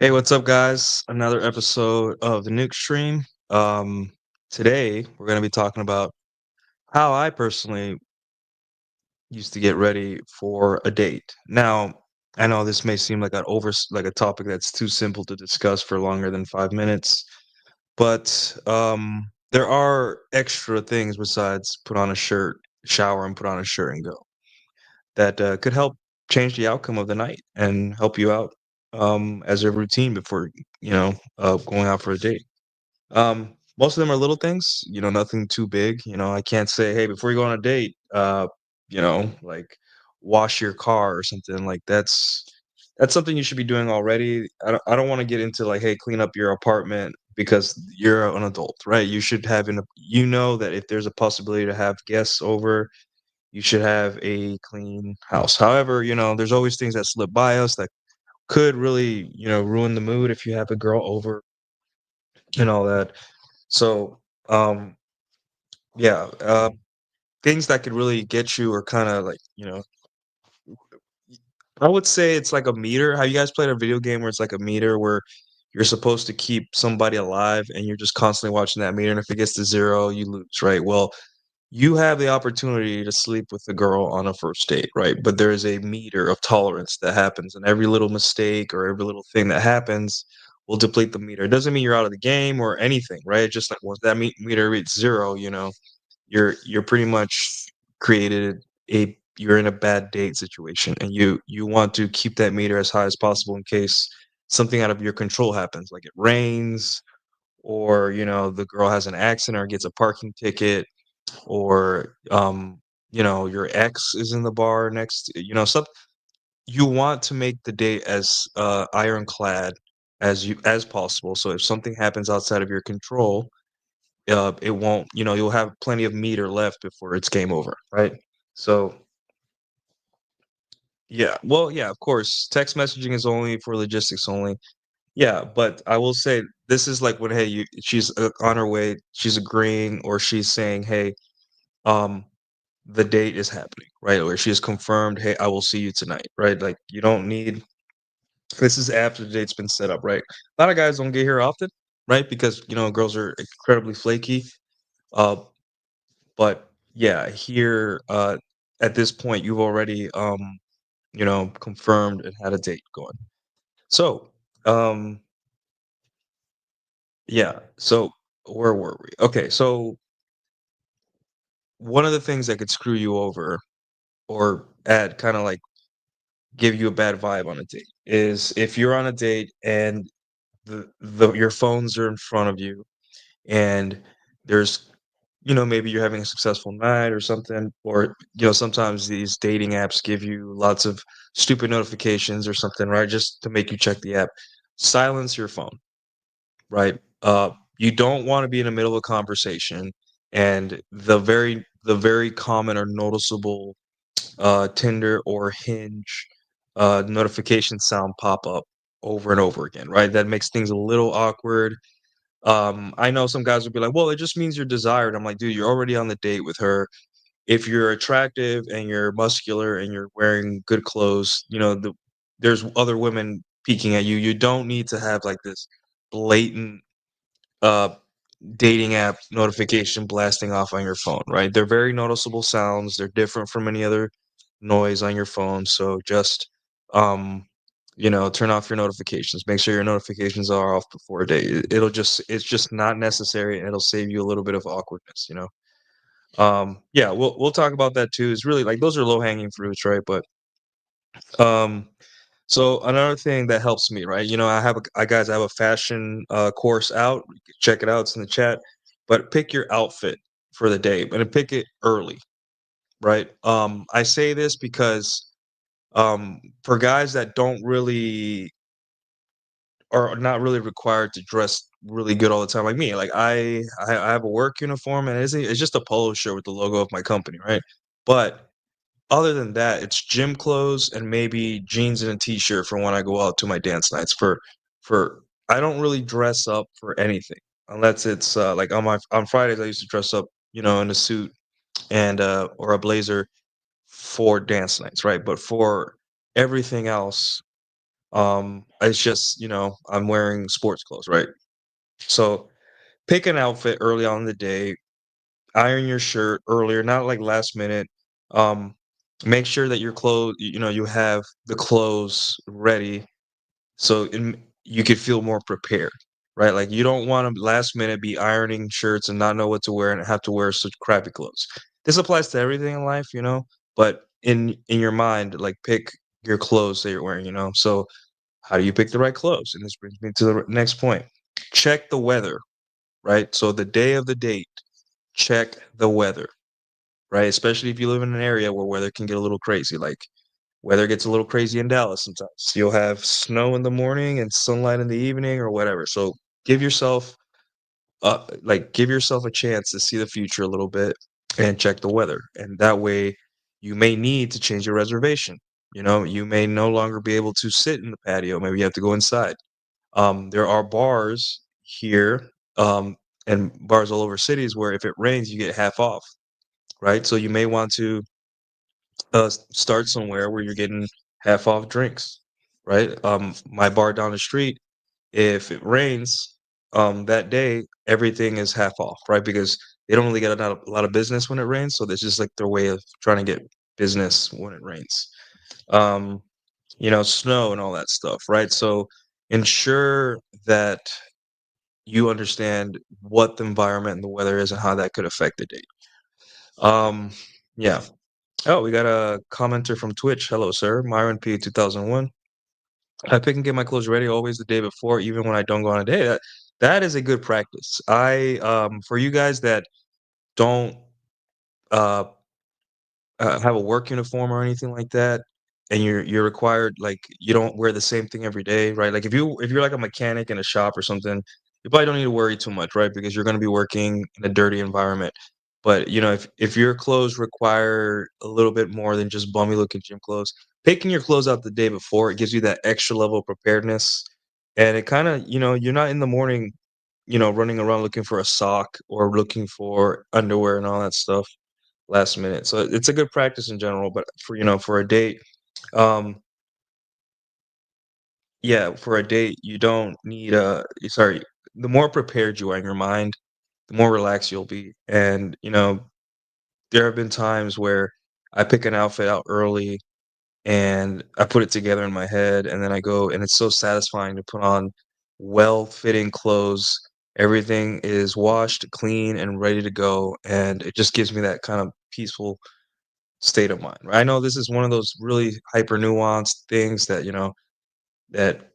Hey, what's up, guys? Another episode of the Nuke Stream. Today we're going to be talking about how I personally used to get ready for a date. Now, I know this may seem like like a topic that's too simple to discuss for longer than 5 minutes, but there are extra things besides put on a shirt, shower, and put on a shirt and go that could help change the outcome of the night and help you out as a routine before going out for a date. Most of them are little things, nothing too big. I can't say, hey, before you go on a date, like wash your car or something. Like that's something you should be doing already. I don't want to get into like, hey, clean up your apartment because you're an adult, right? You should have that if there's a possibility to have guests over, you should have a clean house. However, there's always things that slip by us that could really, ruin the mood if you have a girl over and all that. So, um, yeah, things that could really get you are kind of like, I would say it's like a meter. Have you guys played a video game where it's like a meter where you're supposed to keep somebody alive and you're just constantly watching that meter, and if it gets to zero, you lose, right? Well, you have the opportunity to sleep with a girl on a first date, right? But there is a meter of tolerance that happens, and every little mistake or every little thing that happens will deplete the meter. It doesn't mean you're out of the game or anything, right? It's just like once that meter reaches zero, you're pretty much created you're in a bad date situation, and you want to keep that meter as high as possible in case something out of your control happens, like it rains or the girl has an accident or gets a parking ticket or your ex is in the bar next some you want to make the date as ironclad as possible, so if something happens outside of your control, it won't, you'll have plenty of meter left before it's game over, right? So yeah, well, yeah, of course text messaging is only for logistics only. Yeah, but I will say this is like when, hey, she's on her way, she's agreeing, or she's saying, hey, um the date is happening, right? Where she has confirmed, "Hey, I will see you tonight," right? Like you don't need this is after the date's been set up, right? A lot of guys don't get here often, right? Because girls are incredibly flaky. Uh, but yeah, here at this point, you've already confirmed and had a date going. So yeah, so where were we? Okay, so one of the things that could screw you over or add kind of like give you a bad vibe on a date is if you're on a date and the your phones are in front of you and there's maybe you're having a successful night or something, or sometimes these dating apps give you lots of stupid notifications or something, right, just to make you check the app. Silence your phone, right? You don't want to be in the middle of a conversation and the very common or noticeable Tinder or Hinge notification sound pop up over and over again, right? That makes things a little awkward. I know some guys would be like, "Well, it just means you're desired." I'm like, "Dude, you're already on the date with her. If you're attractive and you're muscular and you're wearing good clothes, there's other women peeking at you. You don't need to have like this blatant uh dating app notification blasting off on your phone, right? They're very noticeable sounds. They're different from any other noise on your phone. So just um Turn off your notifications. Make sure your notifications are off before a day. It's just not necessary, and it'll save you a little bit of awkwardness. Yeah, we'll talk about that too. It's really like those are low hanging fruits, right? But um, so another thing that helps me, right? I have a fashion course out. You can check it out. It's in the chat. But pick your outfit for the day, and pick it early, right? I say this because for guys that don't really are not really required to dress really good all the time like me. Like I have a work uniform and it's just a polo shirt with the logo of my company, right? But other than that, it's gym clothes and maybe jeans and a t-shirt for when I go out to my dance nights. For I don't really dress up for anything unless it's like on Fridays I used to dress up, in a suit and or a blazer for dance nights, right? But for everything else, it's just, I'm wearing sports clothes, right? So pick an outfit early on in the day, iron your shirt earlier, not like last minute. Um, Make sure that your clothes, you have the clothes ready so you could feel more prepared, right? Like you don't want to last minute be ironing shirts and not know what to wear and have to wear such crappy clothes. This applies to everything in life, but in your mind, like pick your clothes that you're wearing, So how do you pick the right clothes? And this brings me to the next point. Check the weather, right? So the day of the date, check the weather, right? Especially if you live in an area where weather can get a little crazy. Like weather gets a little crazy in Dallas sometimes. You'll have snow in the morning and sunlight in the evening or whatever. So give yourself give yourself a chance to see the future a little bit and check the weather. And that way you may need to change your reservation. You may no longer be able to sit in the patio. Maybe you have to go inside. There are bars here, and bars all over cities where if it rains, you get half off, right? So you may want to start somewhere where you're getting half off drinks, right? My bar down the street, if it rains, that day, everything is half off, right? Because they don't really get a lot of business when it rains, so that's just like their way of trying to get business when it rains. Um, Snow and all that stuff, right? So ensure that you understand what the environment and the weather is and how that could affect the date. Um, yeah. Oh, we got a commenter from Twitch. Hello, sir. Myron P 2001. I pick and get my clothes ready always the day before, even when I don't go on a date. That is a good practice. For you guys that don't uh have a work uniform or anything like that, and you're required like you don't wear the same thing every day, right? Like if you're like a mechanic in a shop or something, you probably don't need to worry too much, right? Because you're going to be working in a dirty environment. But if your clothes require a little bit more than just bummy looking gym clothes, picking your clothes out the day before it gives you that extra level of preparedness, and it kind of you're not in the morning, running around looking for a sock or looking for underwear and all that stuff last minute. So it's a good practice in general, but for a date, um, yeah, for a date, you don't need sorry, the more prepared you are in your mind, the more relaxed you'll be. And, there have been times where I pick an outfit out early and I put it together in my head and then I go and it's so satisfying to put on well-fitting clothes. Everything is washed, clean, and ready to go, and it just gives me that kind of peaceful state of mind. Right? I know this is one of those really hyper nuanced things that that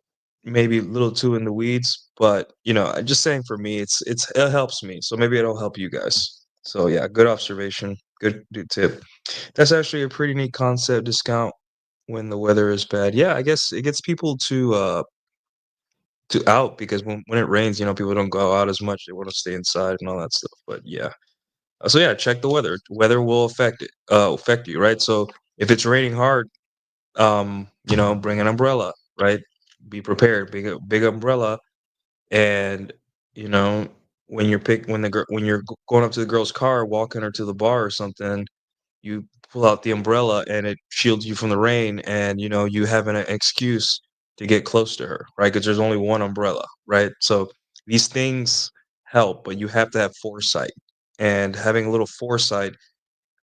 maybe a little too in the weeds, but I'm just saying for me, it helps me. So maybe it'll help you guys. So yeah, good observation, good tip. That's actually a pretty neat concept. Discount when the weather is bad. Yeah, I guess it gets people to out because when it rains, people don't go out as much. They want to stay inside and all that stuff. But yeah, so yeah, check the weather. Weather will affect you, right? So if it's raining hard, bring an umbrella, right? Be prepared, big umbrella, and you know when you're going up to the girl's car, walking her to the bar or something, you pull out the umbrella and it shields you from the rain, and you have an excuse to get close to her, right? Because there's only one umbrella, right? So these things help, but you have to have foresight, and having a little foresight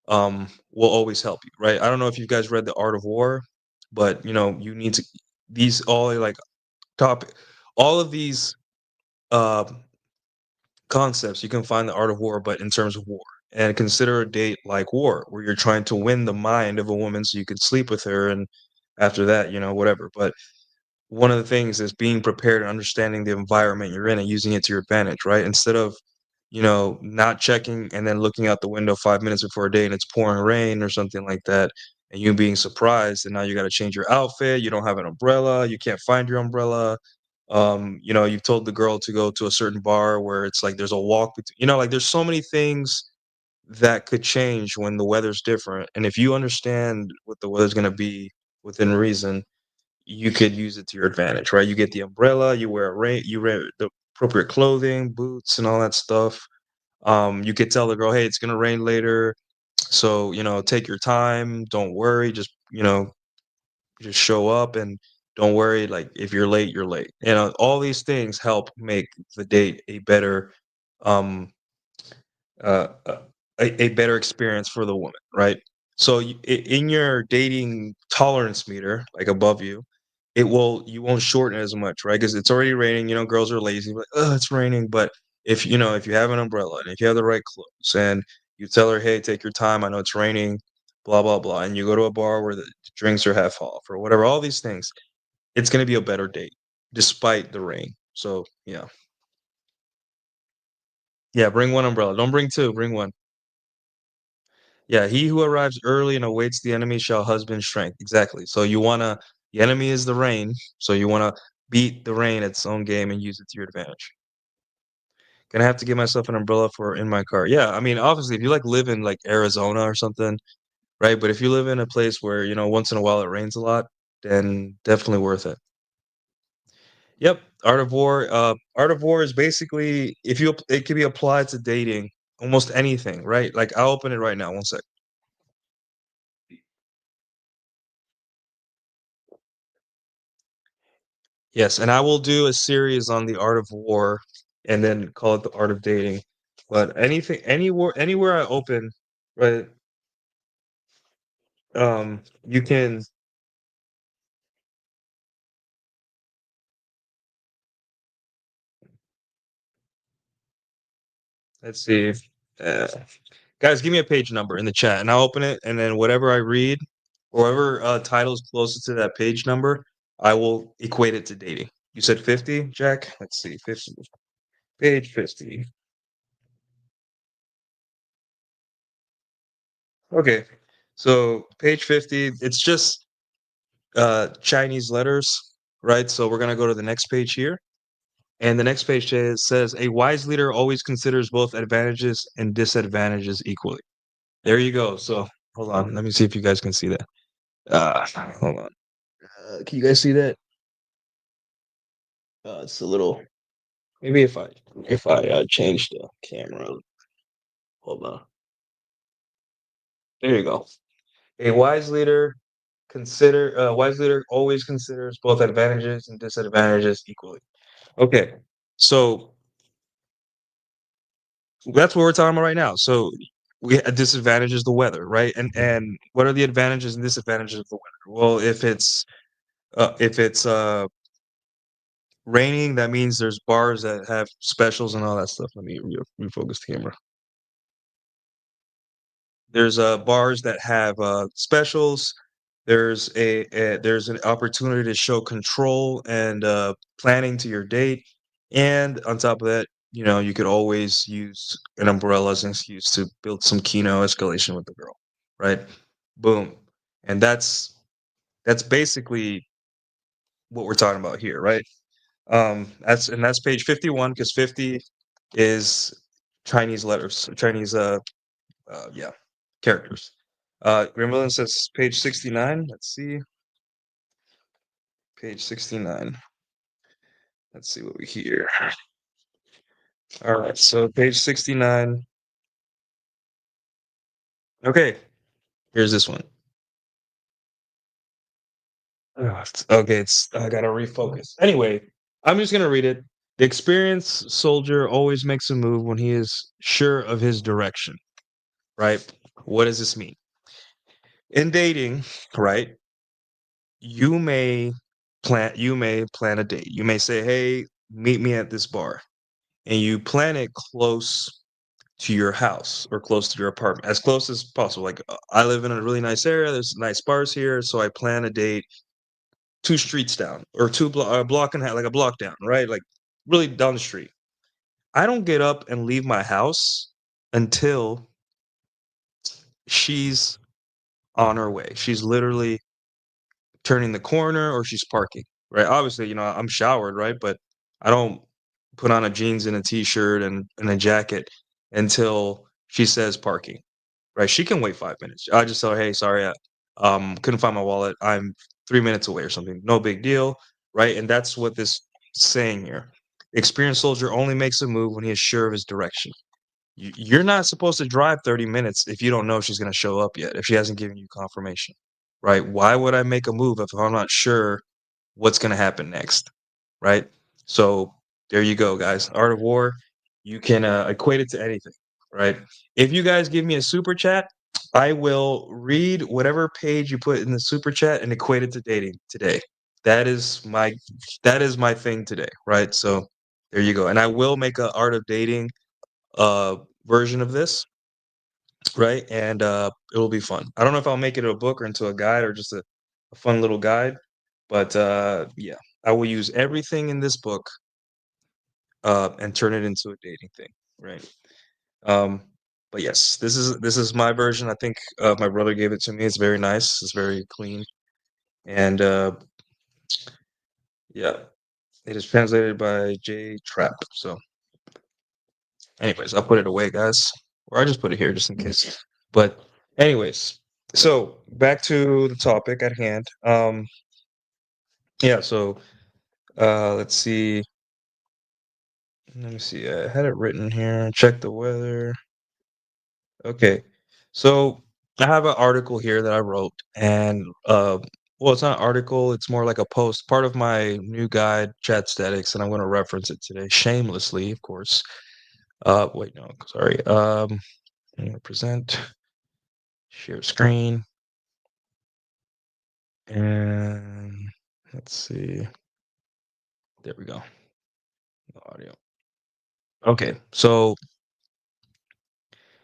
will always help you, right? I don't know if you guys read The Art of War, but you need to. these all like topic all of these um concepts you can find the art of war, but in terms of war. And consider a date like war, where you're trying to win the mind of a woman so you can sleep with her, and after that, whatever. But one of the things is being prepared and understanding the environment you're in and using it to your advantage, right? Instead of, not checking and then looking out the window 5 minutes before a date and it's pouring rain or something like that, and you being surprised, and now you got to change your outfit. You don't have an umbrella. You can't find your umbrella. You've told the girl to go to a certain bar where it's like there's a walk between, like there's so many things that could change when the weather's different. And if you understand what the weather's going to be within reason, you could use it to your advantage, right? You get the umbrella, you wear the appropriate clothing, boots, and all that stuff. You could tell the girl, hey, it's gonna rain later, so take your time. Don't worry, just show up and don't worry. Like if you're late, you're late. All these things help make the date a better, um, uh, uh, a better experience for the woman, right? So in your dating tolerance meter, like above you, you won't shorten it as much, right? Because it's already raining. Girls are lazy, like, oh, it's raining. But if you have an umbrella and if you have the right clothes and you tell her, hey, take your time. I know it's raining, blah blah blah, and you go to a bar where the drinks are half off or whatever. All these things, it's gonna be a better date despite the rain. So yeah, yeah. Bring one umbrella. Don't bring two. Bring one. Yeah, he who arrives early and awaits the enemy shall husband strength. Exactly. So the enemy is the rain. So you wanna beat the rain at its own game and use it to your advantage. Gonna have to get myself an umbrella for in my car. Yeah, I mean, obviously, if you like live in like Arizona or something, right? But if you live in a place where once in a while it rains a lot, then definitely worth it. Yep, Art of War. Art of War is basically it can be applied to dating, almost anything, right? Like I'll open it right now. One sec. Yes, and I will do a series on the art of war and then call it the art of dating. But anywhere I open, right, you can let's see. Uh, guys, give me a page number in the chat and I'll open it and then whatever I read, whatever title is closest to that page number, I will equate it to dating. You said 50, Jack? Let's see, 50. Page 50. Okay. So page 50, it's just Chinese letters, right? So we're gonna go to the next page here, and the next page says a wise leader always considers both advantages and disadvantages equally. There you go. So hold on, let me see if you guys can see that. Hold on. Can you guys see that? It's a little. Maybe if I change the camera. Hold on. There you go. A wise leader always considers both advantages and disadvantages equally. Okay, so that's what we're talking about right now. So we a disadvantage is the weather, right? And what are the advantages and disadvantages of the weather? Well, if it's raining, that means there's bars that have specials and all that stuff. Let me refocus the camera. There's bars that have specials. There's an opportunity to show control and planning to your date, and on top of that, you could always use an umbrella as an excuse to build some kino escalation with the girl, right? Boom, and that's basically what we're talking about here, right? That's page 51 because 50 is Chinese letters, Chinese yeah, characters. Grimlin says page 69. Let's see. Page 69. Let's see what we hear. All right, so page 69. Okay, here's this one. Okay, I gotta refocus. Anyway, I'm just gonna read it. The experienced soldier always makes a move when he is sure of his direction, right? What does this mean? In dating, right, you may you may plan a date. You may say, "Hey, meet me at this bar." And you plan it close to your house or close to your apartment, as close as possible. Like, I live in a really nice area, there's nice bars here, so I plan a date 2 streets down or 2 a block and a half, like a block down, right? Like, really down the street. I don't get up and leave my house until she's on her way. She's literally turning the corner or she's parking, right? Obviously, I'm showered, right? But I don't put on a jeans and a t-shirt and a jacket until she says parking, right? She can wait 5 minutes. I just tell her, "Hey, sorry, couldn't find my wallet. I'm 3 minutes away or something. No big deal," right? And that's what this saying here. Experienced soldier only makes a move when he is sure of his direction. You're not supposed to drive 30 minutes if you don't know she's gonna show up yet, if she hasn't given you confirmation, right? Why would I make a move if I'm not sure what's gonna happen next, right? So there you go, guys. Art of War. You can equate it to anything, right? If you guys give me a super chat, I will read whatever page you put in the super chat and equate it to dating today. That is my that is my thing today, right? So there you go. And I will make a art of dating uh version of this, right? And it'll be fun. I don't know if I'll make it a book or into a guide or just a fun little guide, but yeah, I will use everything in this book and turn it into a dating thing, right? Um, but yes, this is my version. I think my brother gave it to me. It's very nice. It's very clean, and yeah, it is translated by J Trap. So, anyways, I'll put it away, guys, or I just put it here just in case. But anyways, so back to the topic at hand. Yeah, so let's see. Let me see. I had it written here. Check the weather. Okay. So I have an article here that I wrote, and well, it's not an article, it's more like a post, part of my new guide, Chat Statics, and I'm going to reference it today, shamelessly, of course. Wait, no, sorry. I'm going to present, share screen, and let's see. There we go. No audio. Okay, so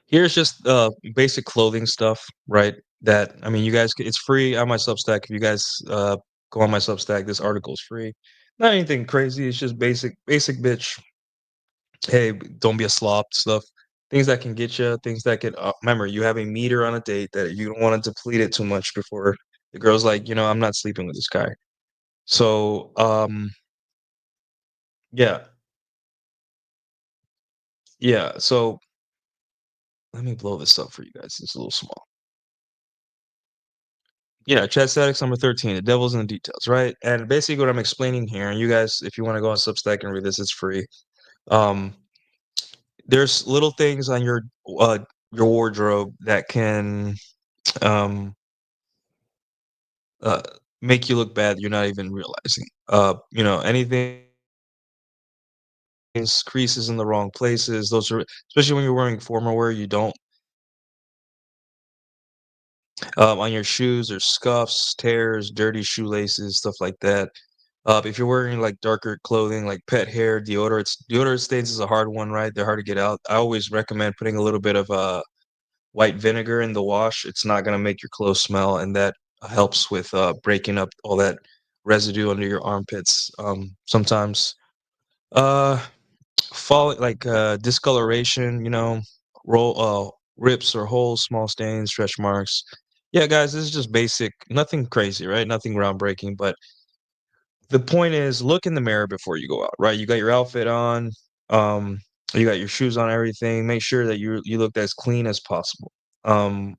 here's just basic clothing stuff, right? That I mean, you guys, it's free on my Substack. If you guys go on my Substack, this article is free. Not anything crazy. It's just basic bitch. Hey, don't be a slob stuff. Things that can get you. Things that can. Remember, you have a meter on a date that you don't want to deplete it too much before the girl's like, I'm not sleeping with this guy. So, yeah, yeah. So let me blow this up for you guys. It's a little small. Yeah, chat statics number 13. The devil's in the details, right? And basically what I'm explaining here, and you guys, if you want to go on Substack and read this, it's free. Um, there's little things on uh your wardrobe that can um uh make you look bad that you're not even realizing. Anything creases in the wrong places. Those are especially when you're wearing formal wear, you don't on your shoes, there's scuffs, tears, dirty shoelaces, stuff like that. If you're wearing like darker clothing, like pet hair, deodorant stains is a hard one, right? They're hard to get out. I always recommend putting a little bit of white vinegar in the wash. It's not gonna make your clothes smell, and that helps with breaking up all that residue under your armpits. Sometimes uh, fall like discoloration, roll rips or holes, small stains, stretch marks. Yeah, guys, this is just basic, nothing crazy, right? Nothing groundbreaking, but the point is look in the mirror before you go out, right? You got your outfit on, um, you got your shoes on, everything. Make sure that you look as clean as possible. Um,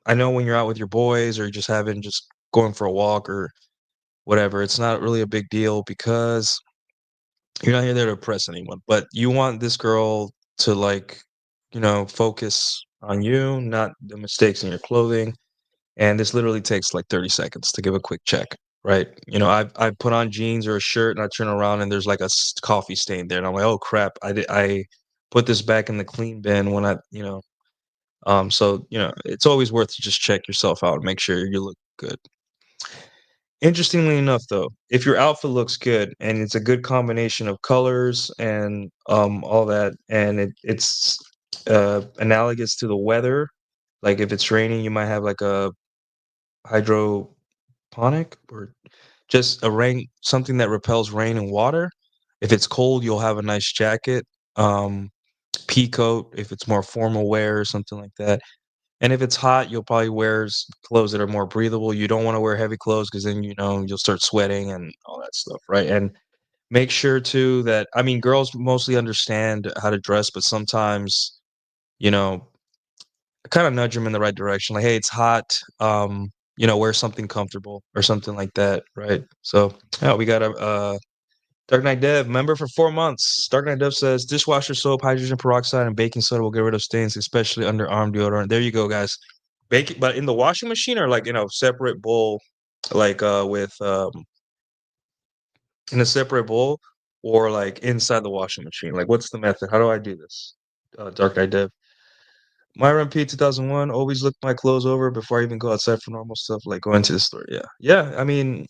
I know when you're out with your boys or just going for a walk or whatever, it's not really a big deal because you're not here there to impress anyone. But you want this girl to focus on you, not the mistakes in your clothing. And this literally takes like 30 seconds to give a quick check, right? I put on jeans or a shirt and I turn around and there's like a coffee stain there, and I'm like, oh crap, I put this back in the clean bin when so it's always worth to just check yourself out and make sure you look good. Interestingly enough, though, if your outfit looks good and it's a good combination of colors and all that, and it's analogous to the weather, like if it's raining, you might have like a hydroponic or just a rain something that repels rain and water. If it's cold, you'll have a nice jacket, um, pea coat if it's more formal wear or something like that. And if it's hot, you'll probably wear clothes that are more breathable. You don't want to wear heavy clothes because then you'll start sweating and all that stuff, right? And make sure too that I mean, girls mostly understand how to dress, but sometimes you know, kind of nudge them in the right direction. Like, hey, it's hot. Wear something comfortable or something like that, right? So yeah, we got a Dark Knight Dev member for 4 months. Dark Knight Dev says dishwasher soap, hydrogen peroxide, and baking soda will get rid of stains, especially underarm deodorant. There you go, guys. Bake but in the washing machine or like in a separate bowl, like with in a separate bowl or like inside the washing machine. Like, what's the method? How do I do this? Dark Knight Dev. Myron P 2001, always look my clothes over before I even go outside for normal stuff like going to the store. Yeah. Yeah. I mean,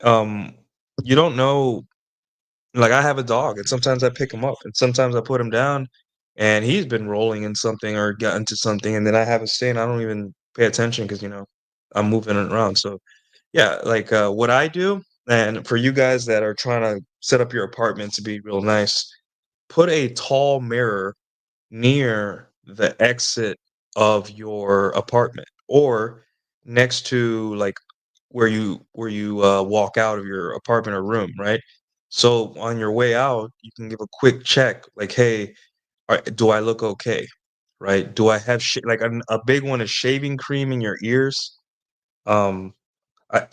um, you don't know. Like I have a dog, and sometimes I pick him up, and sometimes I put him down, and he's been rolling in something or got into something, and then I have a stain. I don't even pay attention because I'm moving it around. So yeah, like what I do, and for you guys that are trying to set up your apartment to be real nice, put a tall mirror near the exit of your apartment or next to like where you walk out of your apartment or room, right? So on your way out, you can give a quick check, like, "Hey, do I look okay?" Right? Do I have like a big one is shaving cream in your ears. Um,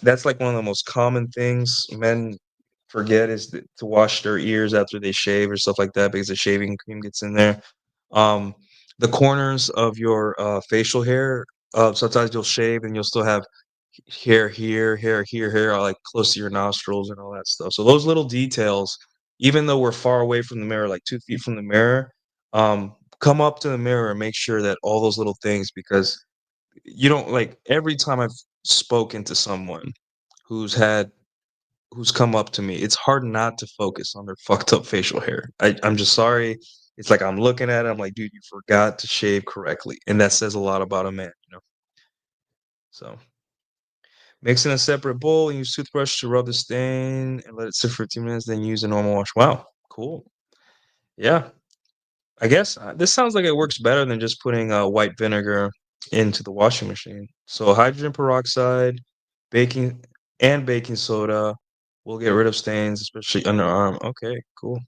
that's like one of the most common things men forget is to wash their ears after they shave or stuff like that because the shaving cream gets in there. Um, the corners of your facial hair, sometimes you'll shave and you'll still have hair here, hair here, hair like close to your nostrils and all that stuff. So those little details, even though we're far away from the mirror, like 2 feet from the mirror, come up to the mirror and make sure that all those little things because you don't like every time I've spoken to someone who's had who's come up to me, it's hard not to focus on their fucked up facial hair. I'm just sorry. It's like I'm looking at it, I'm like, dude, you forgot to shave correctly. And that says a lot about a man. So mix in a separate bowl and use toothbrush to rub the stain and let it sit for 2 minutes, then use a normal wash. Wow, cool. Yeah. I guess this sounds like it works better than just putting white vinegar into the washing machine. So hydrogen peroxide, baking baking soda will get rid of stains, especially underarm. Okay, cool.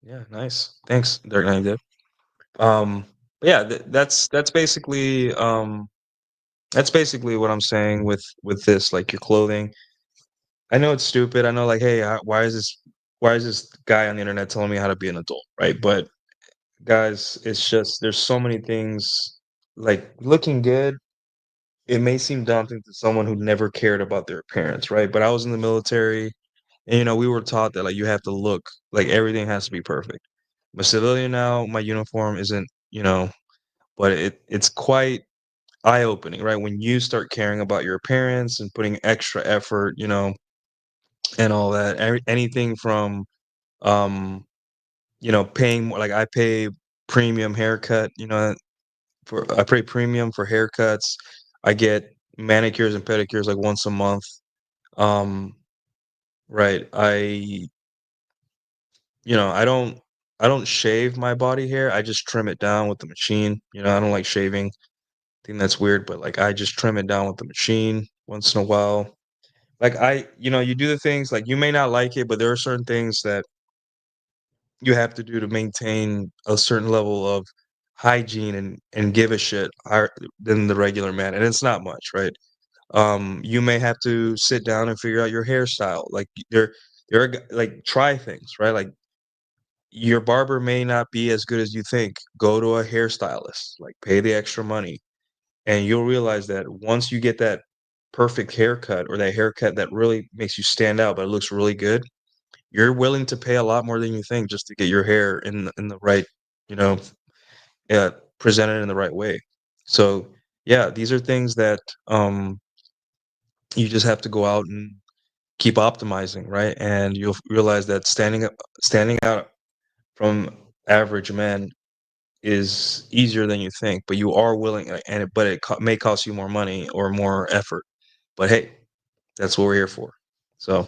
Yeah, nice. Thanks, Dark Knight Dip. Um, yeah, that's basically what I'm saying with this, like your clothing. I know it's stupid. I know, like, hey, why is this guy on the internet telling me how to be an adult, right? But guys, it's just there's so many things like looking good. It may seem daunting to someone who never cared about their appearance, right? But I was in the military, and we were taught that like you have to look like everything has to be perfect. I'm a civilian now. My uniform isn't, but it's quite eye opening, right? When you start caring about your appearance and putting extra effort, and all that. Anything from paying more like I pay premium haircut, for I pay premium for haircuts. I get manicures and pedicures like once a month. Um, right. I don't shave my body hair. I just trim it down with the machine. I don't like shaving. I think that's weird, but like I just trim it down with the machine once in a while. Like you do the things like you may not like it, but there are certain things that you have to do to maintain a certain level of hygiene and give a shit higher than the regular man, and it's not much, right? You may have to sit down and figure out your hairstyle. Like there are like try things, right? Like your barber may not be as good as you think. Go to a hairstylist, like pay the extra money, and you'll realize that once you get that perfect haircut or that haircut that really makes you stand out, but it looks really good, you're willing to pay a lot more than you think just to get your hair in the right, you know, presented in the right way. So yeah, these are things that You just have to go out and keep optimizing, right? And you'll realize that standing out from average men is easier than you think, but you are willing, but may cost you more money or more effort. But hey, that's what we're here for. So,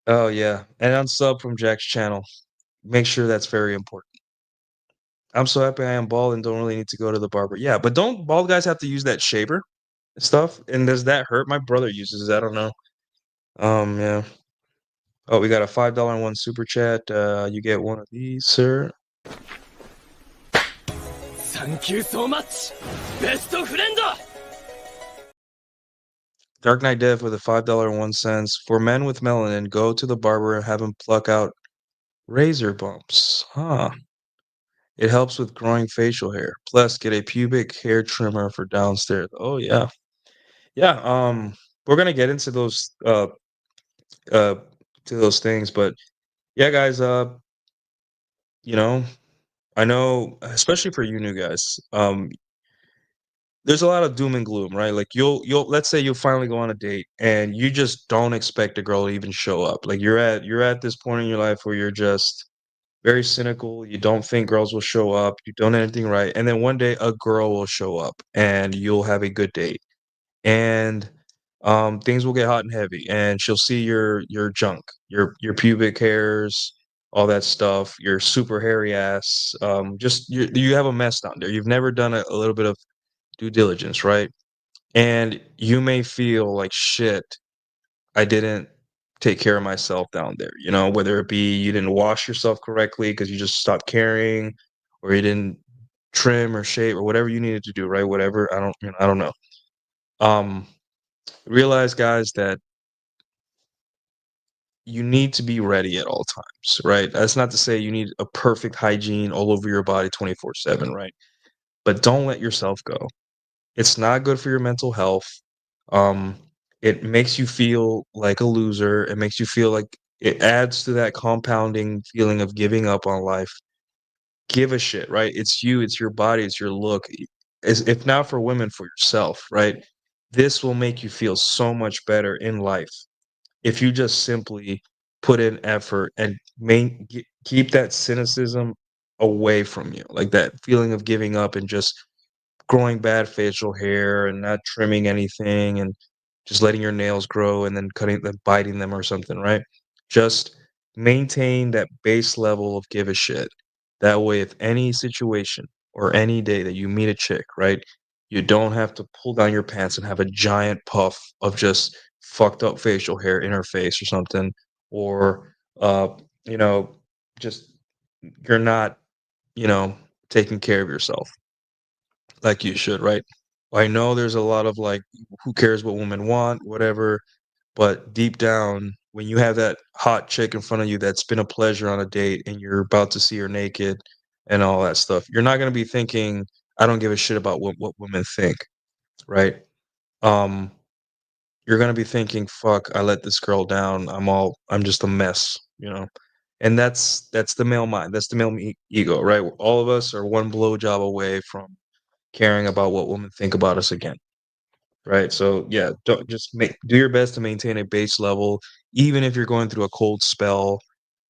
oh yeah, and unsub from Jack's channel. Make sure that's very important. I'm so happy I am bald and don't really need to go to the barber. Yeah, but don't bald guys have to use that shaver stuff? And does that hurt? My brother uses it. I don't know. Yeah. Oh, we got a $5 one super chat. You get one of these, sir. Thank you so much, best friend. Dark Knight Dev with a $5.01. For men with melanin, go to the barber and have him pluck out razor bumps. Huh. It helps with growing facial hair. Plus, get a pubic hair trimmer for downstairs. Oh yeah. Yeah, we're gonna get into uh those things, but yeah, guys, you know, I know, especially for you new guys, there's a lot of doom and gloom, right? Like you'll let's say you'll finally go on a date and you just don't expect a girl to even show up. Like you're at this point in your life where you're just very cynical. You don't think girls will show up. You don't do anything right. And then one day a girl will show up and you'll have a good date. And things will get hot and heavy and she'll see your junk, your pubic hairs, all that stuff, your super hairy ass. Just you have a mess down there. You've never done a little bit of due diligence, right? And you may feel like shit, I didn't take care of myself down there, whether it be you didn't wash yourself correctly because you just stopped caring, or you didn't trim or shave or whatever you needed to do, right? Whatever. I don't know. Um, realize, guys, that you need to be ready at all times, right? That's not to say you need a perfect hygiene all over your body 24/7, right? But don't let yourself go. It's not good for your mental health. Um, it makes you feel like a loser. It makes you feel like it adds to that compounding feeling of giving up on life. Give a shit, right? It's you, it's your body, it's your look. If not for women, for yourself, right? This will make you feel so much better in life if you just simply put in effort and keep that cynicism away from you, like that feeling of giving up and just growing bad facial hair and not trimming anything and just letting your nails grow and then cutting them, biting them or something, right? Just maintain that base level of give a shit. That way, if any situation or any day that you meet a chick, right, you don't have to pull down your pants and have a giant puff of just fucked up facial hair in her face or something, or you know, just you're not, you know, taking care of yourself like you should, right? I know there's a lot of like, who cares what women want, whatever, but deep down, when you have that hot chick in front of you that's been a pleasure on a date and you're about to see her naked and all that stuff, you're not going to be thinking, I don't give a shit about what women think, right? Um, you're going to be thinking, fuck, I let this girl down. I'm just a mess, And that's the male mind. That's the male ego, right? All of us are one blowjob away from caring about what women think about us again, right? So yeah, don't just do your best to maintain a base level, even if you're going through a cold spell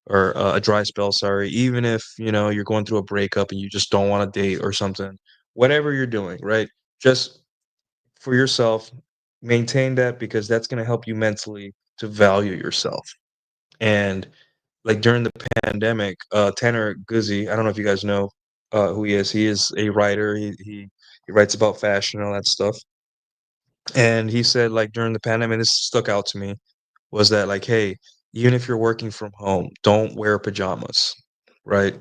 or a dry spell. Sorry, even if you're going through a breakup and you just don't want to date or something. Whatever you're doing, right? Just for yourself, maintain that because that's going to help you mentally to value yourself. And like during the pandemic, Tanner Guzzi, I don't know if you guys know who he is. He is a writer. He writes about fashion and all that stuff. And he said, like during the pandemic, this stuck out to me, was that like, hey, even if you're working from home, don't wear pajamas, right?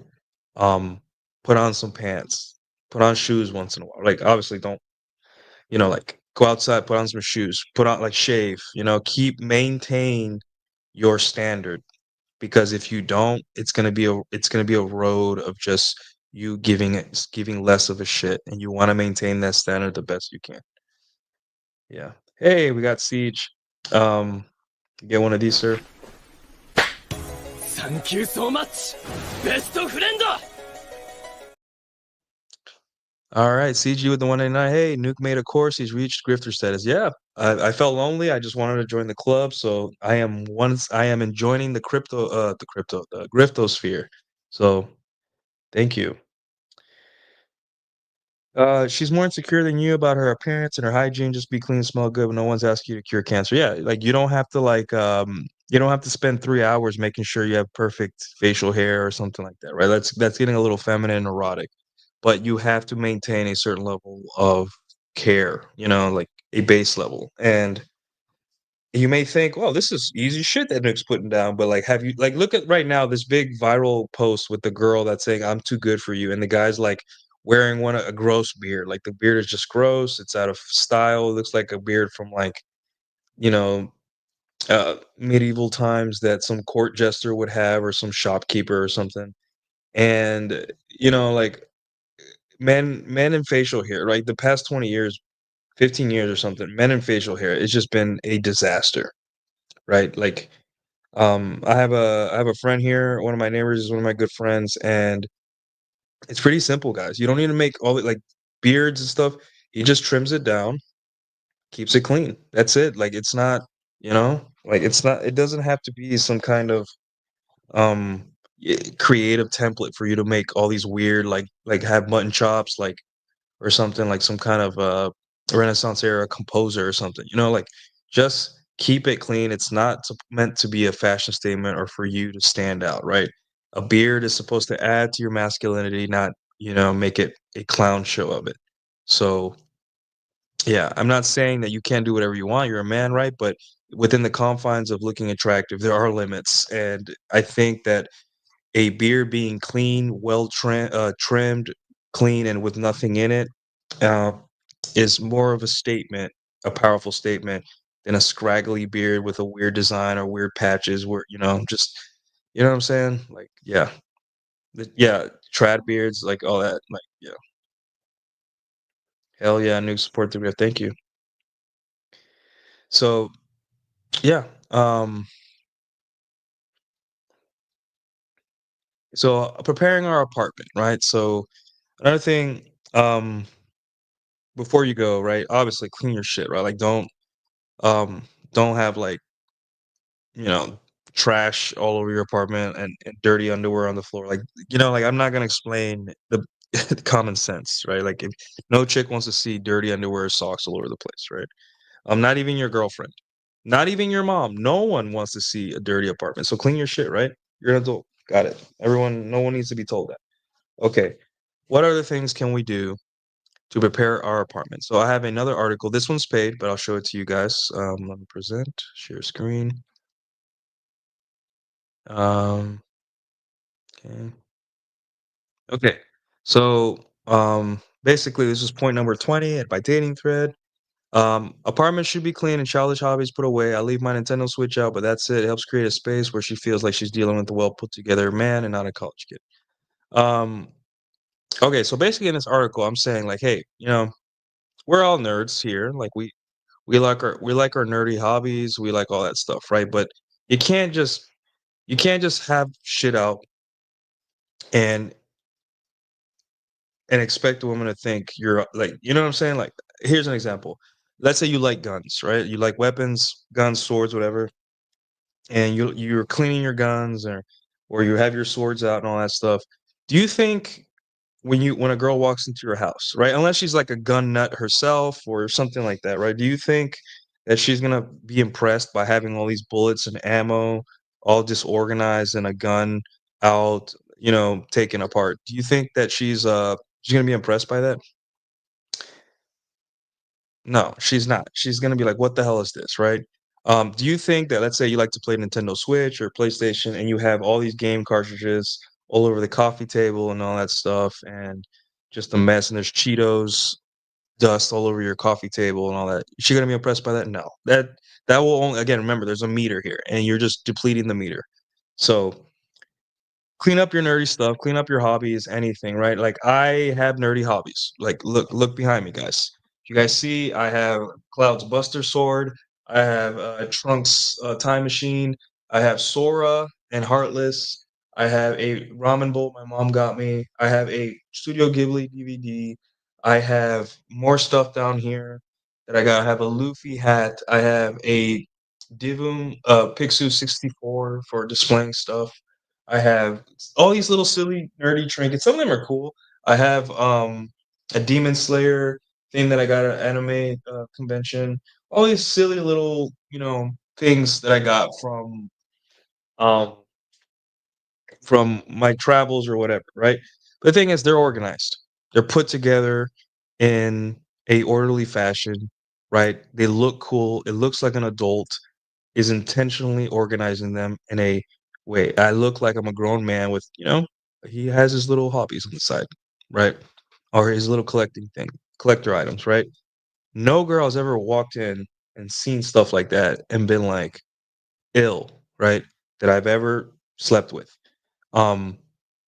Um, put on some pants, put on shoes once in a while. Like obviously, don't like go outside, put on some shoes, put on like shave. Maintain your standard because if you don't, it's gonna be a road of just you giving less of a shit, and you want to maintain that standard the best you can. Yeah. Hey, we got Siege. Get one of these, sir. Thank you so much, best friend. All right, CG with the 189. Hey, Nuke made a course. He's reached grifter status. Yeah, I felt lonely, I just wanted to join the club, so I am enjoining the griftosphere. So, thank you. She's more insecure than you about her appearance and her hygiene. Just be clean, smell good, but no one's asking you to cure cancer. Yeah, like you don't have to you don't have to spend 3 hours making sure you have perfect facial hair or something like that, right? That's getting a little feminine and erotic, but you have to maintain a certain level of care, like a base level. And you may think, "Well, this is easy shit that Nick's putting down," but, have you look at right now this big viral post with the girl that's saying, "I'm too good for you," and the guy's, wearing a gross beard, the beard is just gross, it's out of style, it looks like a beard from, you know, medieval times that some court jester would have or some shopkeeper or something, and, men in facial hair, right? The past 20 years, 15 years or something, men in facial hair, it's just been a disaster, right? I have a friend here, one of my neighbors is one of my good friends, and it's pretty simple, guys. You don't need to make all the beards and stuff. He just trims it down, keeps it clean. That's it. It's not, it's not it doesn't have to be some kind of creative template for you to make all these weird have mutton chops or something like some kind of Renaissance era composer or something. Just keep it clean. It's not meant to be a fashion statement or for you to stand out, right? A beard is supposed to add to your masculinity, not make it a clown show of it. So yeah, I'm not saying that you can't do whatever you want. You're a man, right? But within the confines of looking attractive, there are limits, and I think that a beard being clean, trimmed, clean, and with nothing in it, uh, is more of a statement, a powerful statement, than a scraggly beard with a weird design or weird patches where, just what I'm saying? Yeah. Yeah, trad beards, all that, yeah. Hell yeah, new support the beard, thank you. So, yeah, preparing our apartment, right? So, another thing, before you go, right, obviously clean your shit, right? Um, don't have you know, trash all over your apartment and dirty underwear on the floor. I'm not gonna explain the common sense, right? If no chick wants to see dirty underwear or socks all over the place, right? Not even your girlfriend, not even your mom. No one wants to see a dirty apartment. So clean your shit, right? You're an adult. Got it. Everyone, no one needs to be told that. Okay. What other things can we do to prepare our apartment? So I have another article. This one's paid, but I'll show it to you guys. Let me present, share screen. Um, okay. Okay. So, basically, this is point number 20 at my dating thread. Apartment should be clean and childish hobbies put away. I leave my Nintendo Switch out, but that's it. It helps create a space where she feels like she's dealing with a well put together man and not a college kid. Um, okay, so basically in this article, I'm saying hey, we're all nerds here. We like our nerdy hobbies. We like all that stuff, right? But you can't just you can't just have shit out and expect a woman to think you're you know what I'm saying? Here's an example. Let's say you like guns, right? You like weapons, guns, swords, whatever, and you're cleaning your guns or you have your swords out and all that stuff. Do you think when a girl walks into your house, right? Unless she's like a gun nut herself or something like that, right? Do you think that she's gonna be impressed by having all these bullets and ammo all disorganized and a gun out, taken apart? Do you think that she's gonna be impressed by that? No, she's not. She's gonna be like, "What the hell is this?" Right? Do you think that let's say you like to play Nintendo Switch or PlayStation and you have all these game cartridges all over the coffee table and all that stuff and just a mess and there's Cheetos dust all over your coffee table and all that. Is she gonna be impressed by that? No. That will only again remember there's a meter here and you're just depleting the meter. So clean up your nerdy stuff, clean up your hobbies, anything, right? I have nerdy hobbies. Look behind me, guys. You guys see I have Cloud's Buster Sword, I have Trunks Time Machine, I have Sora and Heartless, I have a ramen bowl my mom got me, I have a Studio Ghibli DVD, I have more stuff down here. that I got. I have a Luffy hat. I have a Divum Pixu 64 for displaying stuff. I have all these little silly nerdy trinkets. Some of them are cool. I have a Demon Slayer thing that I got at an anime convention. All these silly little, things that I got um from my travels or whatever, right? But the thing is, they're organized. They're put together in a orderly fashion, right? They look cool. It looks like an adult is intentionally organizing them in a way. I look like I'm a grown man with, he has his little hobbies on the side, right? Or his little collector items, right? No girl has ever walked in and seen stuff like that and been like ill, right? That I've ever slept with. Um,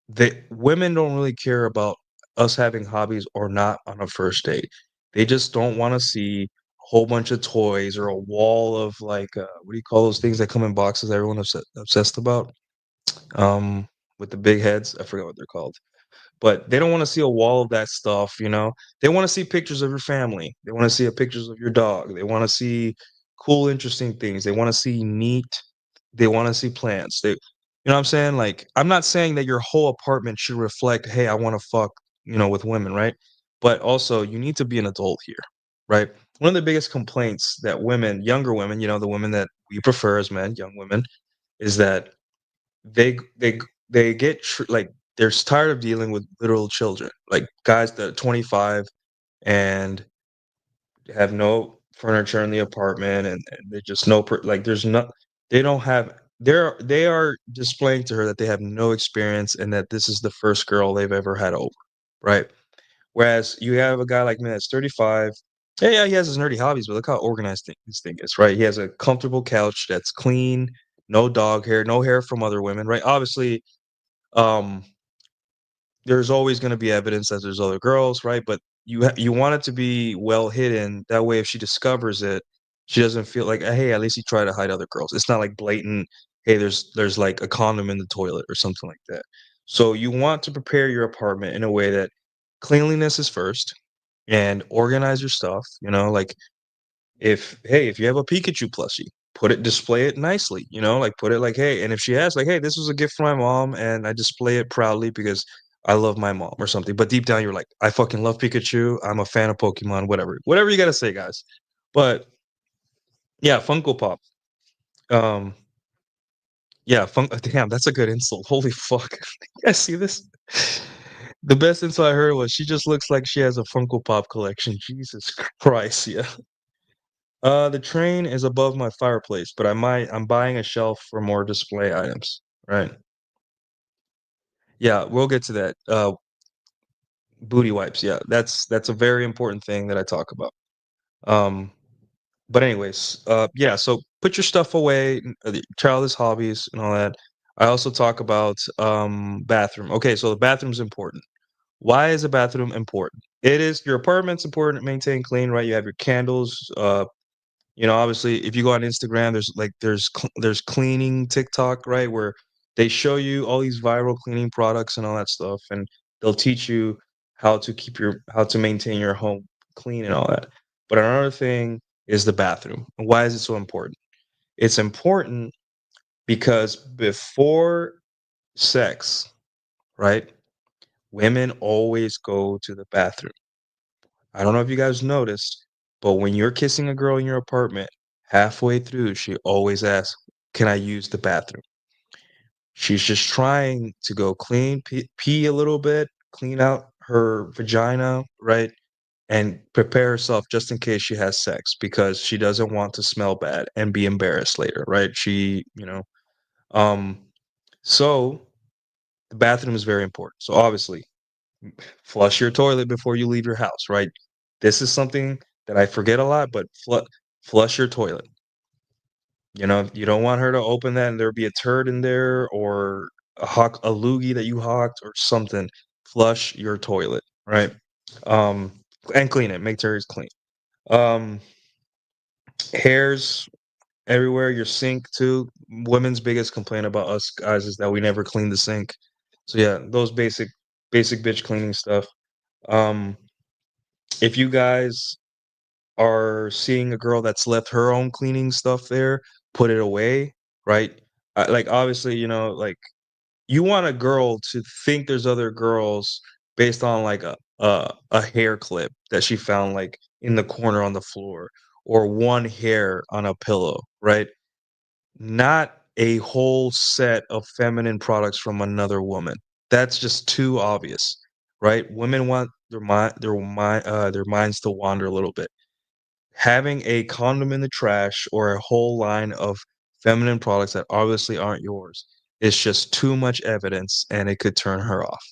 the women don't really care about us having hobbies or not on a first date. They just don't want to see a whole bunch of toys or a wall of like what do you call those things that come in boxes everyone obsessed about? Um, with the big heads. I forgot what they're called. But they don't wanna see a wall of that stuff, you know? They wanna see pictures of your family. They wanna see a pictures of your dog. They wanna see cool, interesting things. They wanna see neat they wanna see plants. You know what I'm saying? Like, I'm not saying that your whole apartment should reflect, "Hey, I wanna fuck," with women, right? But also, you need to be an adult here, right? One of the biggest complaints that women younger women, the women that we prefer as men, young women, is that they they get like they're tired of dealing with literal children, like guys that are 25 and have no furniture in the apartment, and they just no like there's no they don't have they are displaying to her that they have no experience and that this is the first girl they've ever had over, right? Whereas you have a guy like me that's 35. Yeah, he has his nerdy hobbies, but look how organized this thing is, right? He has a comfortable couch that's clean, no dog hair, no hair from other women, right? Obviously, um, there's always gonna be evidence that there's other girls, right? But you want it to be well hidden. That way, if she discovers it, she doesn't feel like, "Hey, at least he tried to hide other girls." It's not like blatant, "Hey, there's, like, a condom in the toilet," or something like that. So you want to prepare your apartment in a way that cleanliness is first and organize your stuff, like if you have a Pikachu plushie, display it nicely, like put it like, hey, and if she asks, like, hey, this was a gift from my mom, and I display it proudly because I love my mom or something. But deep down, you're like, I fucking love Pikachu. I'm a fan of Pokemon. Whatever you gotta say, guys. But yeah, Funko Pop. Um, yeah, Damn, that's a good insult. Holy fuck! You guys see this? The best insult I heard was she just looks like she has a Funko Pop collection. Jesus Christ, yeah. The train is above my fireplace, but I'm buying a shelf for more display items. Right. Yeah, we'll get to that. Booty wipes. Yeah, that's a very important thing that I talk about. Um, but anyways, yeah. So put your stuff away, childish hobbies and all that. I also talk about bathroom. Okay, so the bathroom's important. Why is a bathroom important? It is your apartment's important to maintain clean, right? You have your candles, obviously, if you go on Instagram, there's cleaning TikTok, right, where they show you all these viral cleaning products and all that stuff, and they'll teach you how to maintain your home clean and all that. But another thing is the bathroom. And why is it so important? It's important because before sex, right, women always go to the bathroom. I don't know if you guys noticed, but when you're kissing a girl in your apartment, halfway through, she always asks, "Can I use the bathroom?" She's just trying to go clean, pee a little bit, clean out her vagina, right? And prepare herself just in case she has sex because she doesn't want to smell bad and be embarrassed later, right? Um, so the bathroom is very important. So obviously, flush your toilet before you leave your house, right? This is something that I forget a lot, but flush your toilet. You don't want her to open that and there be a turd in there or a loogie that you hawked or something. Flush your toilet, right? Um, and clean it. Make sure it's clean. Um, hairs everywhere. Your sink too. Women's biggest complaint about us guys is that we never clean the sink. So yeah, those basic bitch cleaning stuff. Um, if you guys are seeing a girl that's left her own cleaning stuff there, put it away, right? Like, obviously, like, you want a girl to think there's other girls based on, like, a hair clip that she found, like, in the corner on the floor, or one hair on a pillow, right? Not a whole set of feminine products from another woman. That's just too obvious, right? Women want their minds to wander a little bit. Having a condom in the trash or a whole line of feminine products that obviously aren't yours is just too much evidence, and it could turn her off.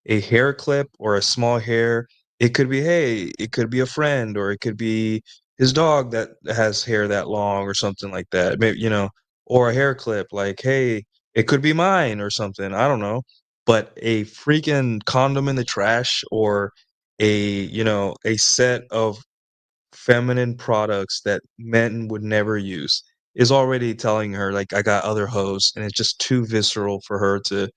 A hair clip or a small hair, it could be, hey, it could be a friend, or it could be his dog that has hair that long or something like that. Maybe, or a hair clip, like, hey, it could be mine or something. I don't know. But a freaking condom in the trash, or a set of feminine products that men would never use, is already telling her, like, I got other hoes, and it's just too visceral for her to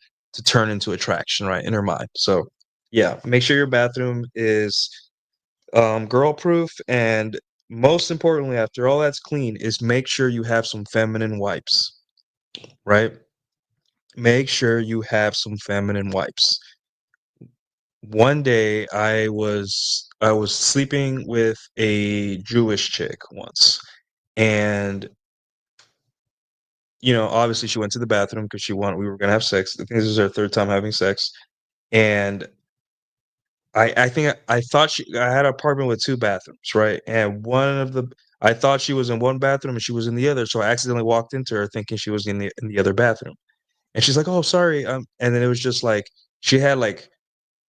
turn into attraction, right, in her mind. So, yeah, make sure your bathroom is girl proof, and most importantly, after all that's clean, is make sure you have some feminine wipes, right? Make sure you have some feminine wipes. One day I was sleeping with a Jewish chick once, and obviously she went to the bathroom because we were gonna have sex. I think this is her third time having sex, and I think I thought I had an apartment with two bathrooms, right? And I thought she was in one bathroom and she was in the other, so I accidentally walked into her thinking she was in the other bathroom, and she's like, "Oh, sorry," and then it was just like she had like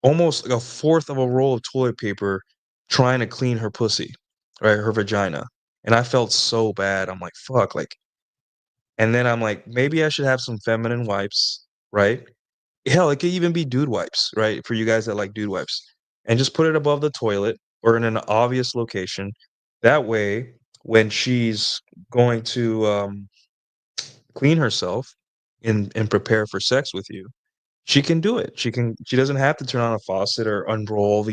almost like a fourth of a roll of toilet paper trying to clean her pussy, right, her vagina, and I felt so bad. I'm like, "Fuck," like, and then I'm like, "Maybe I should have some feminine wipes," right? Hell, it could even be dude wipes, right, for you guys that like dude wipes, and just put it above the toilet or in an obvious location. That way, when she's going to, clean herself and prepare for sex with you, she can do it. She doesn't have to turn on a faucet or unroll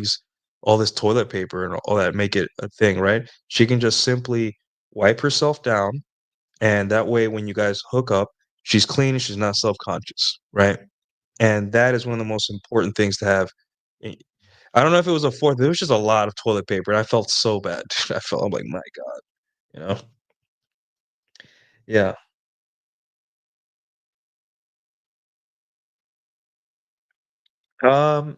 all this toilet paper and all that, make it a thing, right? She can just simply wipe herself down, and that way when you guys hook up, she's clean and she's not self-conscious, right? And that is one of the most important things to have. I I don't know if it was a fourth, it was just a lot of toilet paper, and I felt so bad. I'm like, "My god," you know? Yeah. Um,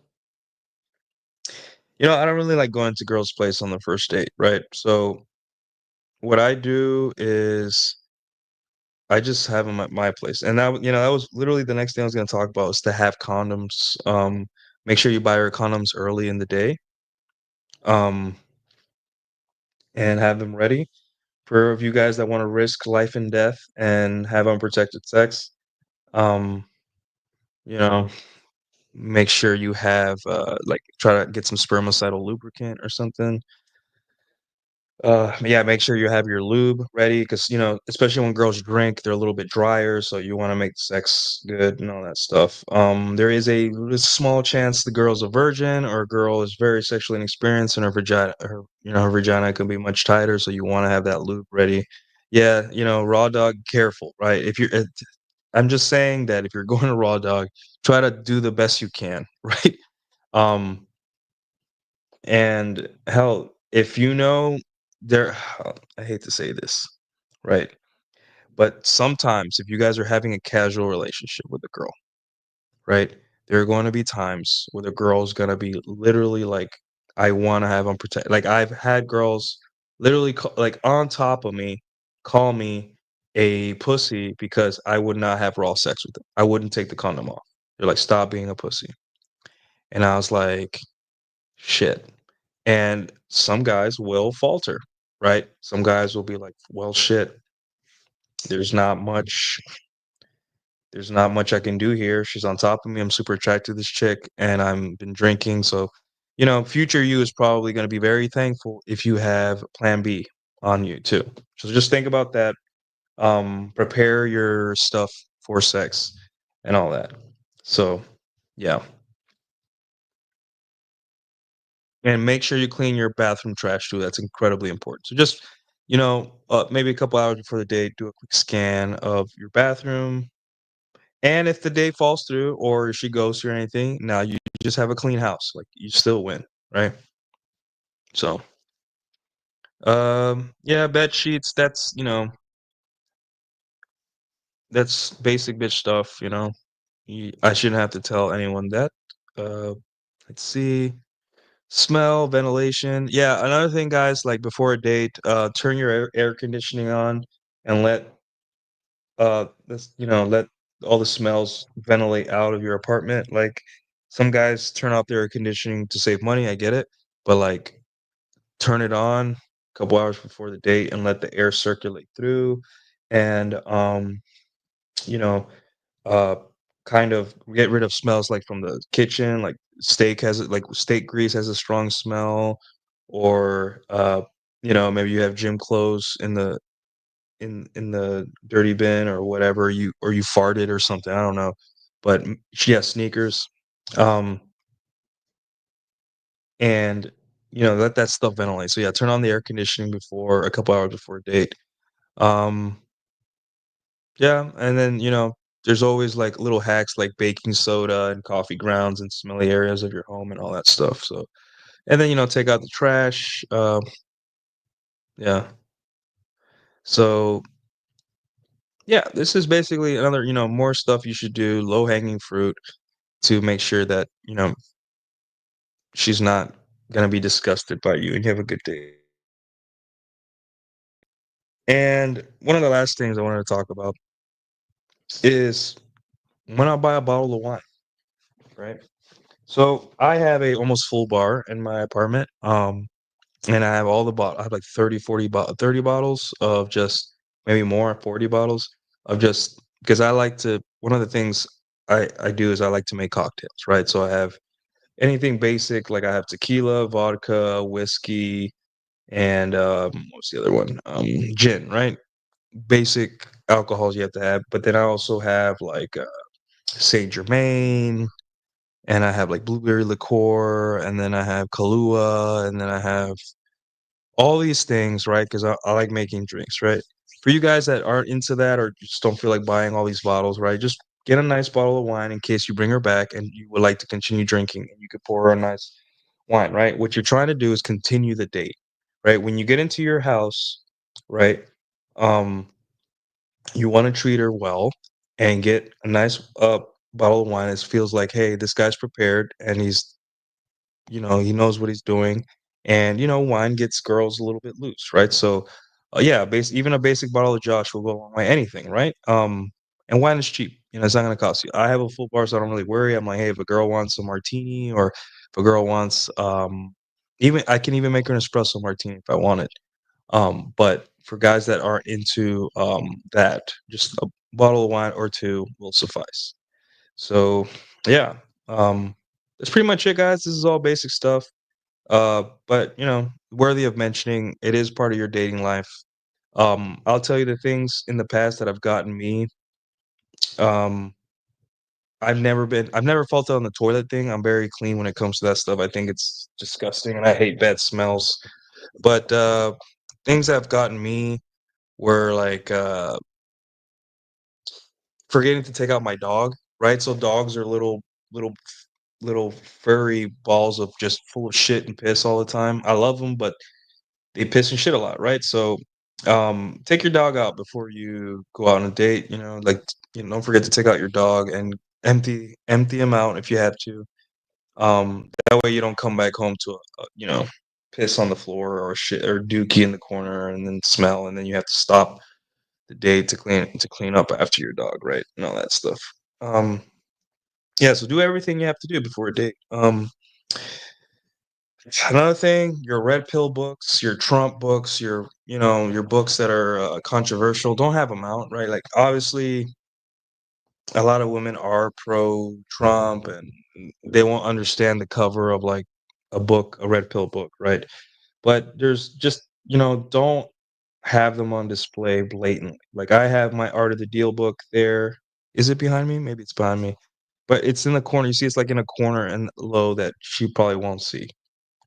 I don't really like going to girls' place on the first date, right? So, what I do is I just have them at my place, and that was literally the next thing I was gonna talk about, is to have condoms. Make sure you buy your condoms early in the day, um, and have them ready for of you guys that wanna risk life and death and have unprotected sex. Um, you know, make sure you have, like, try to get some spermicidal lubricant or something. Yeah, make sure you have your lube ready, because especially when girls drink, they're a little bit drier, so you wanna make sex good and all that stuff. There is a small chance the girl's a virgin, or a girl is very sexually inexperienced, and her vagina can be much tighter, so you wanna have that lube ready. Yeah, raw dog, careful, right? If you're I'm just saying that if you're going to raw dog, try to do the best you can, right? Um, and hell, if there I hate to say this, right? But sometimes if you guys are having a casual relationship with a girl, right? There are going to be times where the girl's gonna be literally like, I want to have unprotected. Like, I've had girls literally like on top of me, call me a pussy because I would not have raw sex with them. I wouldn't take the condom off. They're like, stop being a pussy. And I was like, shit. And some guys will falter, right? Some guys will be like, well, shit, there's not much there's not much I can do here. She's on top of me. I'm super attracted to this chick, and I'm been drinking. So, future you is probably going to be very thankful if you have plan B on you too. So just think about that. Prepare your stuff for sex and all that. So, yeah. and make sure you clean your bathroom trash too. That's incredibly important. So just, maybe a couple hours before the date, do a quick scan of your bathroom. And if the date falls through or she ghosts you or anything, now you just have a clean house. Like you still win, right? So, yeah, bed sheets. That's basic bitch stuff. I shouldn't have to tell anyone that. Uh, let's see. Smell, ventilation. Yeah, another thing, guys, like before a date, turn your air conditioning on and let all the smells ventilate out of your apartment. Like some guys turn off their air conditioning to save money, I get it, but like turn it on a couple hours before the date and let the air circulate through and you know, uh kind of get rid of smells like from the kitchen, like steak grease has a strong smell, or maybe you have gym clothes in the dirty bin or whatever, you farted or something, I don't know. But yeah, sneakers. Um and let that stuff ventilate. So yeah, turn on the air conditioning before a couple hours before a date. Um yeah, and then there's always like little hacks like baking soda and coffee grounds in smelly areas of your home and all that stuff. So and then take out the trash. Yeah. So yeah, this is basically another, more stuff you should do, low hanging fruit to make sure that, she's not gonna be disgusted by you and you have a good day. And one of the last things I wanted to talk about is when I buy a bottle of wine, right? So I have a almost full bar in my apartment. And I have all the I have like 30, 30 bottles of just maybe more, 40 bottles of just because I like to one of the things I do is I like to make cocktails, right? So I have anything basic, like I have tequila, vodka, whiskey, and what's the other one? Gin, right? Basic alcohols you have to have, but then I also have like Saint Germain, and I have like blueberry liqueur, and then I have Kahlua, and then I have all these things, right? Because I like making drinks, right? For you guys that aren't into that or just don't feel like buying all these bottles, right? Just get a nice bottle of wine in case you bring her back and you would like to continue drinking and you could pour her a nice wine, right? What you're trying to do is continue the date, right? When you get into your house, right? Um, you want to treat her well and get a nice bottle of wine. It feels like, hey, this guy's prepared and he knows what he's doing, and wine gets girls a little bit loose, right? So, yeah, even a basic bottle of Josh will go a long way. Anything, right? And wine is cheap. It's not going to cost you. I have a full bar, so I don't really worry. I'm like, hey, if a girl wants a martini, or if a girl wants, even I can even make her an espresso martini if I wanted. But for guys that aren't into that, just a bottle of wine or two will suffice. So, yeah, that's pretty much it, guys. This is all basic stuff. But worthy of mentioning, it is part of your dating life. I'll tell you the things in the past that have gotten me. Um, I've never felt it on the toilet thing. I'm very clean when it comes to that stuff. I think it's disgusting and I hate bad smells. But things that have gotten me were like forgetting to take out my dog, right? So dogs are little little furry balls of just full of shit and piss all the time. I love them, but they piss and shit a lot, right? So, take your dog out before you go out on a date. Like don't forget to take out your dog and empty him out if you have to. That way you don't come back home to piss on the floor or shit or dookie in the corner and then smell, and then you have to stop the date to clean up after your dog, right? And all that stuff. Um, yeah, so do everything you have to do before a date. Another thing, your red pill books, your Trump books, your books that are controversial, don't have them out, right? Like obviously, a lot of women are pro Trump, and they won't understand the cover of like a red pill book, right? But there's just don't have them on display blatantly. Like I have my Art of the Deal book there. Is it behind me? Maybe it's behind me, but it's in the corner. You see, it's like in a corner and low that she probably won't see.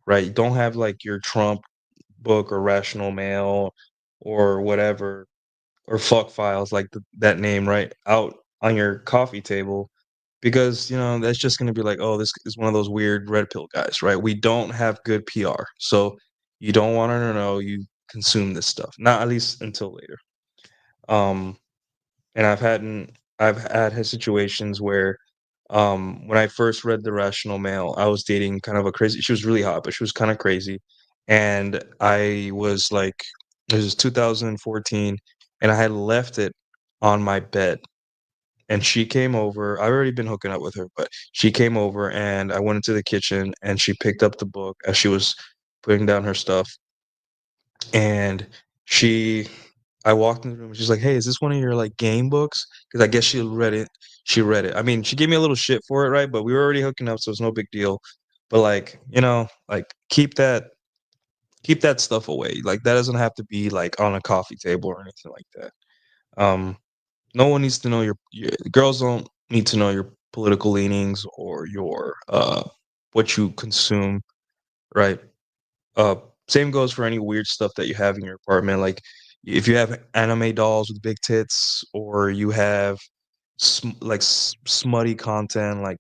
right? Don't have like your Trump book or Rational Mail or whatever or fuck files like that name right out on your coffee table because that's just going to be like, oh, this is one of those weird red pill guys, right? We don't have good PR, so you don't want to know you consume this stuff, not at least until later. um and I've had situations where when I first read the Rational Mail, I was dating kind of a crazy, she was really hot, but she was kind of crazy. And I was like, it was 2014, and I had left it on my bed. And she came over. I've already been hooking up with her, but she came over and I went into the kitchen and she picked up the book as she was putting down her stuff. And she I walked in the room and she's like, "Hey, is this one of your like game books?" Because I guess she read it. She read it. I mean, she gave me a little shit for it, right? But we were already hooking up, so it's no big deal. But like, like keep that stuff away. Like that doesn't have to be like on a coffee table or anything like that. Um, no one needs to know your girls don't need to know your political leanings or your what you consume, right? Uh, Same goes for any weird stuff that you have in your apartment. Like if you have anime dolls with big tits, or you have smutty content, like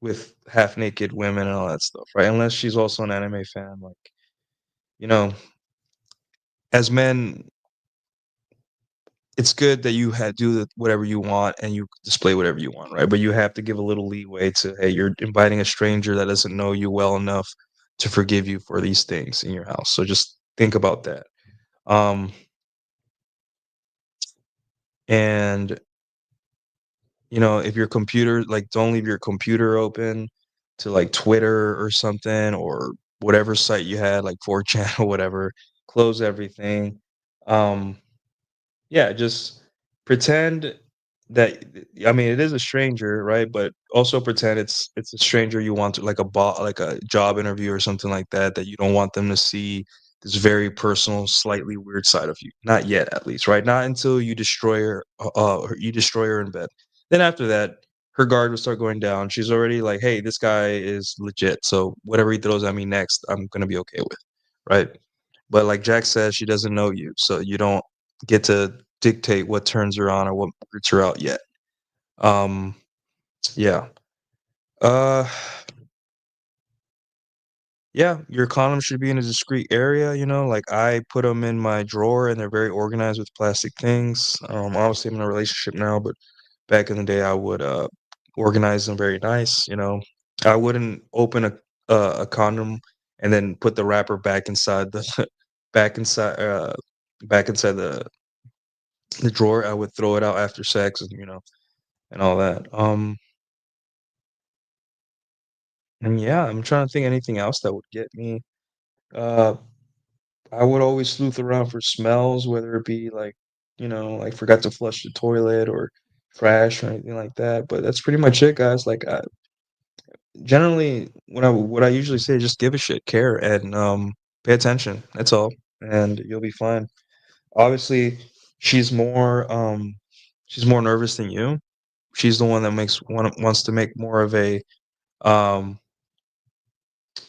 with half naked women and all that stuff, right? Unless she's also an anime fan, like you know, as men, it's good that you do whatever you want and you display whatever you want, right? But you have to give a little leeway to, hey, you're inviting a stranger that doesn't know you well enough to forgive you for these things in your house. So just think about that. Um, and if your computer, like, don't leave your computer open to like Twitter or something, or whatever site you had, like 4chan or whatever. Close everything. Um, Yeah, just pretend that, I mean, it is a stranger, right? But also pretend it's a stranger you want to, like a job interview or something like that, that you don't want them to see this very personal, slightly weird side of you. Not yet, at least, right? Not until you destroy her in bed. Then after that, her guard will start going down. She's already like, hey, this guy is legit. So whatever he throws at me next, I'm gonna be okay with, right? But like Jack says, she doesn't know you, so you don't get to dictate what turns her on or what roots her out yet. Um, yeah. Uh, yeah, your condoms should be in a discreet area, like I put them in my drawer and they're very organized with plastic things. Obviously I'm in a relationship now, but back in the day I would organize them very nice. I wouldn't open a condom and then put the wrapper back inside the back inside back inside the drawer. I would throw it out after sex, and all that. And yeah, I'm trying to think anything else that would get me. Uh, I would always sleuth around for smells, whether it be like, like forgot to flush the toilet or trash or anything like that. But that's pretty much it, guys. Like, generally, what I usually say is just give a shit, care, and pay attention. That's all, and you'll be fine. Obviously, she's more um, she's more nervous than you. She's the one that wants to make more of a um,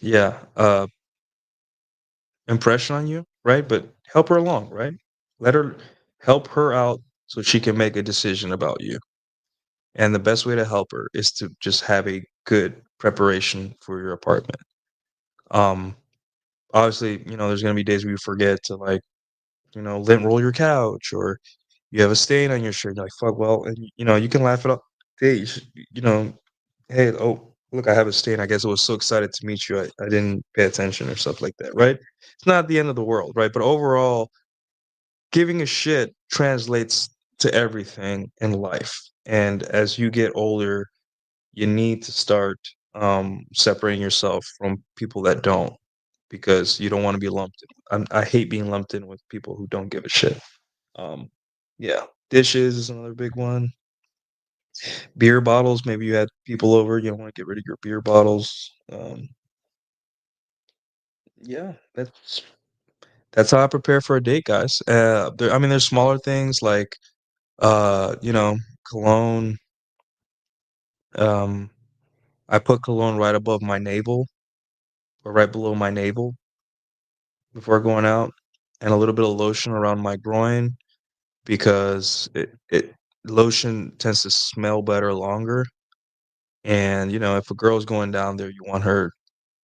yeah, impression on you, right? But help her along, right? Let her help her out so she can make a decision about you. And the best way to help her is to just have a good preparation for your apartment. Um, Obviously, there's gonna be days where you forget to, like, lint roll your couch, or you have a stain on your shirt. You're like, fuck, well, and you can laugh it off. Hey, you know, hey, oh, look, I have a stain. I guess I was so excited to meet you. I didn't pay attention or stuff like that, right? It's not the end of the world, right? But overall, giving a shit translates to everything in life. And as you get older, you need to start separating yourself from people that don't, because you don't want to be lumped in. I hate being lumped in with people who don't give a shit. Um, yeah, dishes is another big one. Beer bottles, maybe you had people over, you don't want to get rid of your beer bottles. Yeah, that's how I prepare for a date, guys. I mean, there's smaller things like cologne. Um, I put cologne right above my navel, or right below my navel before going out, and a little bit of lotion around my groin because it lotion tends to smell better longer. And if a girl's going down there, you want her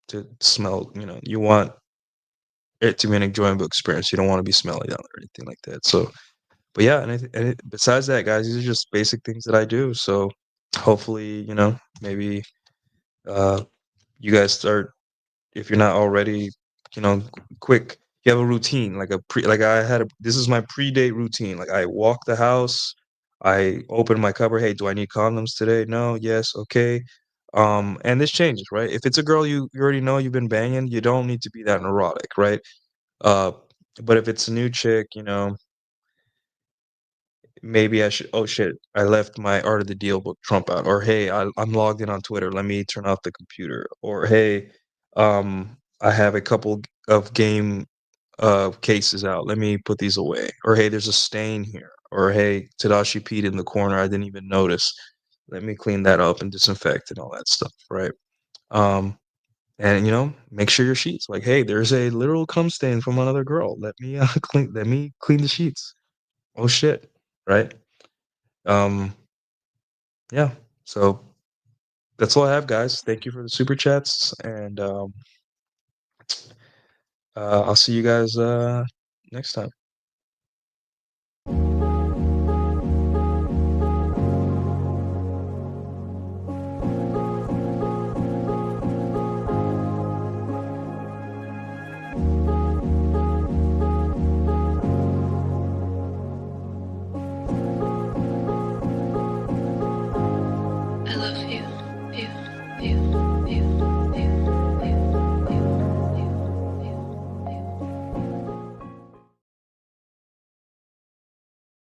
to smell. You want it to be an enjoyable experience. You don't want to be smelly down there or anything like that. So, but yeah, besides that, guys, these are just basic things that I do. So hopefully, maybe uh, you guys start, if you're not already, quick. You have a routine, like this is my pre-date routine. Like I walk the house, I open my cupboard. Hey, do I need condoms today? No, yes, okay. And this changes, right? If it's a girl you already know you've been banging, you don't need to be that neurotic, right? Uh, but if it's a new chick, maybe I should. Oh shit! I left my Art of the Deal book Trump out. Or hey, I'm logged in on Twitter. Let me turn off the computer. Or hey, I have a couple of game cases out. Let me put these away. Or hey, there's a stain here. Or hey, Tadashi peed in the corner. I didn't even notice. Let me clean that up and disinfect and all that stuff. Right. Um, and make sure your sheets. Like, hey, there's a literal cum stain from another girl. Let me clean. Let me clean the sheets. Oh shit. Right. Um, yeah. So that's all I have, guys. Thank you for the super chats, and I'll see you guys next time.